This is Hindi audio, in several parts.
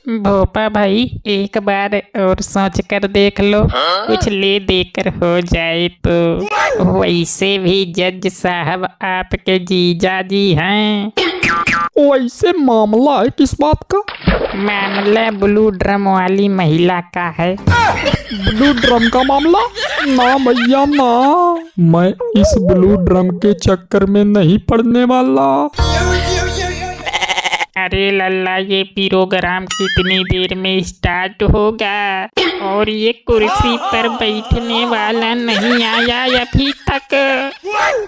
भोपा भाई, एक बार और सोच कर देख लो, कुछ ले देकर हो जाए तो। वैसे भी जज साहब आपके जीजा जी हैं। वैसे मामला है किस बात का? मामला ब्लू ड्रम वाली महिला का है। ब्लू ड्रम का मामला? ना भैया ना, मैं इस ब्लू ड्रम के चक्कर में नहीं पड़ने वाला। अरे लल्ला, ये प्रोग्राम कितनी देर में स्टार्ट होगा? और ये कुर्सी पर बैठने वाला नहीं आया अभी तक।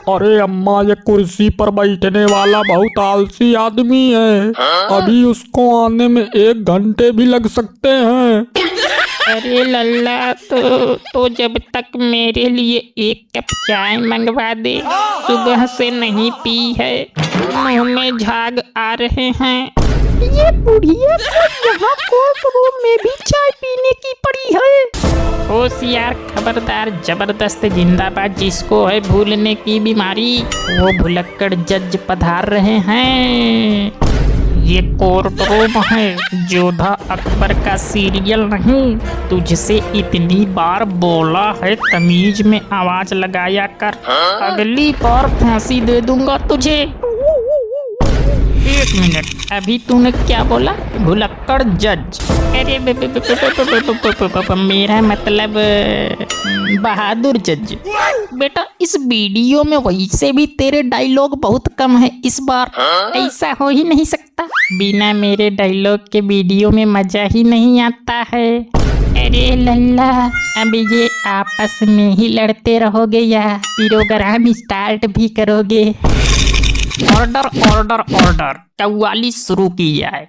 अरे अम्मा, ये कुर्सी पर बैठने वाला बहुत आलसी आदमी है, अभी उसको आने में 1 घंटे भी लग सकते हैं। अरे लल्ला, तो जब तक मेरे लिए 1 कप चाय मंगवा दे, सुबह से नहीं पी है, मुंह में झाग आ रहे हैं। ये बुढ़िया को यहाँ कोर्ट रूम में भी चाय पीने की पड़ी है। होशियार, खबरदार, जबरदस्त जिंदाबाद, जिसको है भूलने की बीमारी, वो भुलक्कड़ जज पधार रहे हैं। ये कोर्ट रूम है, जोधा अकबर का सीरियल नहीं। तुझसे इतनी बार बोला है तमीज में आवाज लगाया कर, अगली बार फांसी दे दूंगा तुझे। 1 मिनट, अभी तूने क्या बोला? भुलक्कड़ जज? अरे मेरा मतलब बहादुर जज। बेटा, इस वीडियो में वैसे भी तेरे डायलॉग बहुत कम है इस बार। ऐसा हो ही नहीं सकता, बिना मेरे डायलॉग के वीडियो में मजा ही नहीं आता है। अरे लल्ला, अब ये आपस में ही लड़ते रहोगे या प्रोग्राम स्टार्ट भी करोगे? ऑर्डर ऑर्डर ऑर्डर, 44 शुरू की जाए।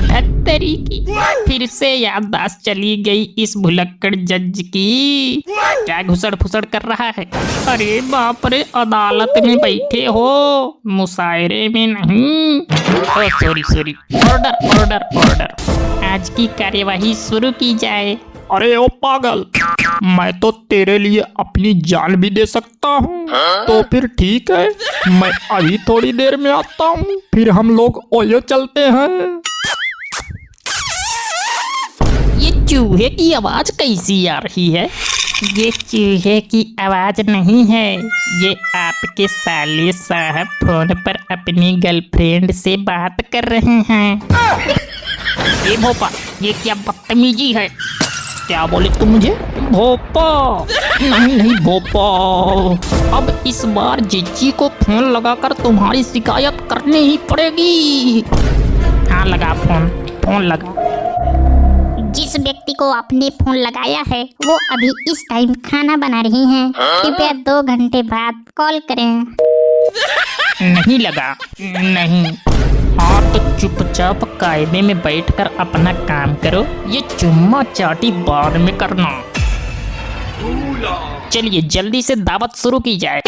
धत्तरी की, फिर से याददाश्त चली गई इस भुलक्कड़ जज की। क्या घुसड़ फुसड़ कर रहा है? अरे बाप रे, अदालत में बैठे हो, मुशायरे में नहीं। सॉरी, ऑर्डर ऑर्डर ऑर्डर, आज की कार्यवाही शुरू की जाए। अरे ओ पागल, मैं तो तेरे लिए अपनी जान भी दे सकता हूँ। तो फिर ठीक है, मैं अभी थोड़ी देर में आता हूँ, फिर हम लोग ओयो चलते हैं। ये चूहे की आवाज कैसी आ रही है? ये चूहे की आवाज नहीं है, ये आपके साले साहब फोन पर अपनी गर्लफ्रेंड से बात कर रहे हैं। ये भोपा, ये क्या बदतमीजी है? क्या बोले तुम मुझे? भोपा? नहीं भोपा, अब इस बार जिज्जी को फोन लगाकर तुम्हारी शिकायत करनी ही पड़ेगी। हाँ लगा फोन लगा। जिस व्यक्ति को आपने फोन लगाया है वो अभी इस टाइम खाना बना रही हैं। कृपया 2 घंटे बाद कॉल करें। नहीं लगा, नहीं। हाँ तो चुपचाप कायदे में बैठकर अपना काम करो, ये चुम्मा चाटी बाद में करना। चलिए जल्दी से दावत शुरू की जाए।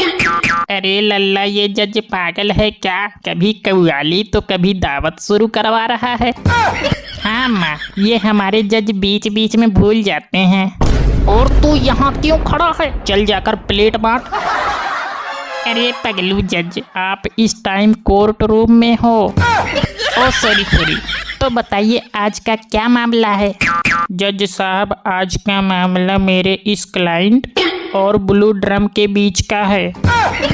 अरे लल्ला, ये जज पागल है क्या? कभी कव्वाली तो कभी दावत शुरू करवा रहा है। हाँ माँ, ये हमारे जज बीच बीच में भूल जाते हैं। और तू यहाँ क्यों खड़ा है? चल जाकर प्लेट बांट। अरे पगलू जज, आप इस टाइम कोर्ट रूम में हो। ओ सॉरी, तो बताइए आज का क्या मामला है? जज साहब, आज का मामला मेरे इस क्लाइंट और ब्लू ड्रम के बीच का है।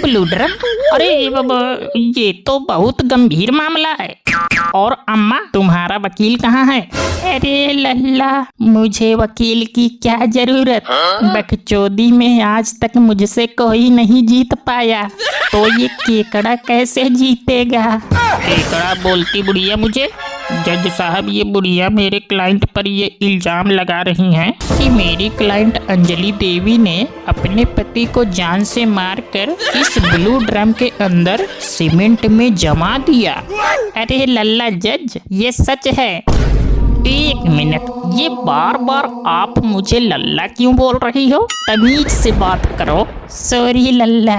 Blue drum? अरे बाबा, ये तो बहुत गंभीर मामला है। और अम्मा, तुम्हारा वकील कहाँ है? अरे लल्ला, मुझे वकील की क्या जरूरत, बकचोदी में आज तक मुझसे कोई नहीं जीत पाया, तो ये केकड़ा कैसे जीतेगा? केकड़ा बोलती बुढ़िया मुझे? जज साहब, ये बुढ़िया मेरे क्लाइंट पर ये इल्जाम लगा रही हैं कि मेरी क्लाइंट अंजलि देवी ने अपने पति को जान से मारकर इस ब्लू ड्रम के अंदर सीमेंट में जमा दिया। अरे लल्ला जज, ये सच है? एक मिनट, ये बार बार आप मुझे लल्ला क्यों बोल रही हो? तमीज से बात करो। सॉरी लल्ला,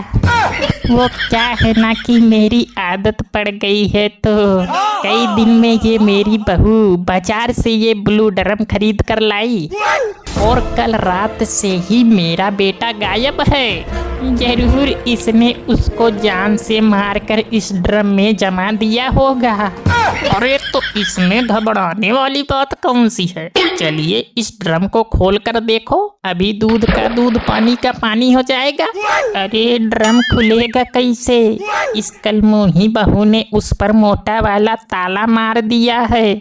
वो क्या है ना कि मेरी आदत पड़ गई है, तो कई दिन में ये मेरी बहू बाजार से ये ब्लू ड्रम खरीद कर लाई और कल रात से ही मेरा बेटा गायब है। जरूर इसने उसको जान से मारकर इस ड्रम में जमा दिया होगा। अरे तो इसमें घबराने वाली बात कौन सी है? चलिए इस ड्रम को खोल कर देखो, अभी दूध का दूध पानी का पानी हो जाएगा। अरे ड्रम खुलेगा कैसे? इस कलमुही बहू ने उस पर मोटा वाला ताला मार दिया है।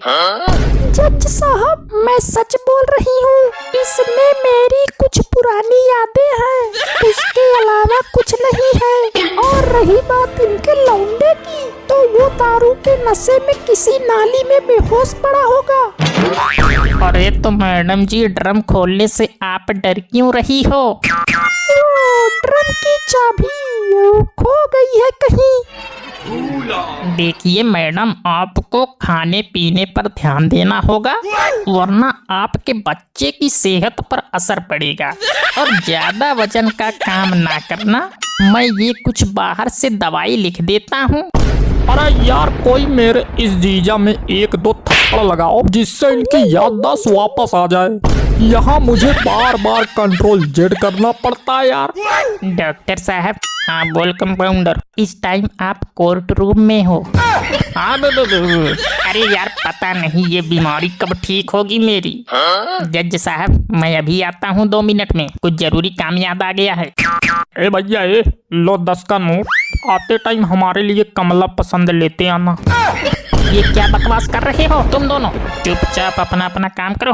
जज साहब, मैं सच बोल रही हूँ, इसमें मेरी कुछ पुरानी यादें हैं, उसके अलावा कुछ नहीं है। और रही बात इनके लौंडे की, तो वो दारू के नशे में किसी नाली में बेहोश पड़ा होगा। अरे तो मैडम जी, ड्रम खोलने से आप डर क्यों रही हो? ड्रम की चाबी खो गई है कहीं। देखिए मैडम, आपको खाने पीने पर ध्यान देना होगा, वरना आपके बच्चे की सेहत पर असर पड़ेगा। और ज्यादा वजन का काम ना करना, मैं ये कुछ बाहर से दवाई लिख देता हूँ। अरे यार, कोई मेरे इस जीजा में एक दो थप्पड़ लगाओ जिससे इनकी याददाश्त वापस आ जाए। यहाँ मुझे बार बार कंट्रोल जेड करना पड़ता है यार। डॉक्टर साहब, हाँ बोल कंपाउंडर, इस टाइम आप कोर्ट रूम में हो। हाँ अरे यार, पता नहीं ये बीमारी कब ठीक होगी मेरी। जज साहब, मैं अभी आता हूँ 2 मिनट में, कुछ जरूरी काम याद आ गया है। ए भैया, ए लो 10 का नोट, आते टाइम हमारे लिए कमला पसंद लेते आना। ये क्या बकवास कर रहे हो तुम दोनों? चुपचाप अपना अपना काम करो।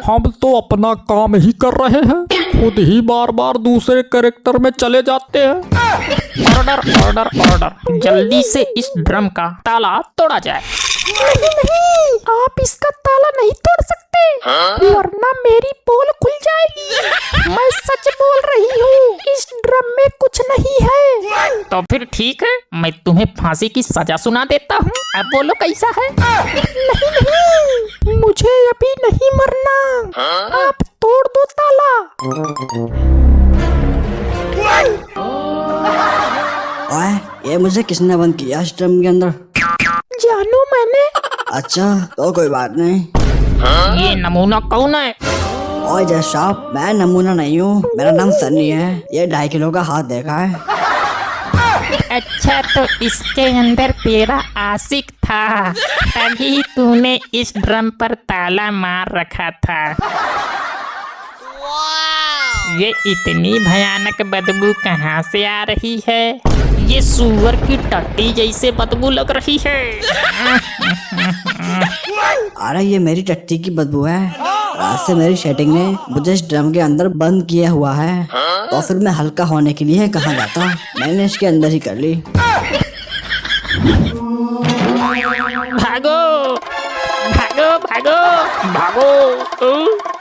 हम तो अपना काम ही कर रहे हैं, खुद ही बार बार दूसरे कैरेक्टर में चले जाते हैं। ऑर्डर ऑर्डर ऑर्डर, जल्दी से इस ड्रम का ताला तोड़ा जाए। नहीं, आप इसका ताला नहीं तोड़ सकते, वरना मेरी पोल खुल जाएगी। मैं सच बोल रही हूँ, इस ड्रम में कुछ नहीं है। तो फिर ठीक है, मैं तुम्हें फांसी की सजा सुना देता हूँ। अब बोलो कैसा है? नहीं नहीं, मुझे अभी नहीं मरना, आप तोड़ दो ताला। ओए, ये मुझे किसने बंद किया इस ड्रम के अंदर? जानू मैंने। अच्छा, तो कोई बात नहीं। ये नमूना कौन है? ओए जज साहब, मैं नमूना नहीं हूँ, मेरा नाम सन्नी है। ये 2.5 किलो का हाथ देखा है। अच्छा, तो इसके अंदर तेरा आशिक था, तभी तूने इस ड्रम पर ताला मार रखा था। ये इतनी भयानक बदबू कहाँ से आ रही है? ये सुअर की टट्टी जैसे बदबू लग रही है। अरे ये मेरी टट्टी की बदबू है। रात से मेरी सेटिंग ने मुझे इस ड्रम के अंदर बंद किया हुआ है, तो फिर मैं हल्का होने के लिए कहाँ जाता, मैंने इसके अंदर ही कर ली। भागो भागो भागो भागो।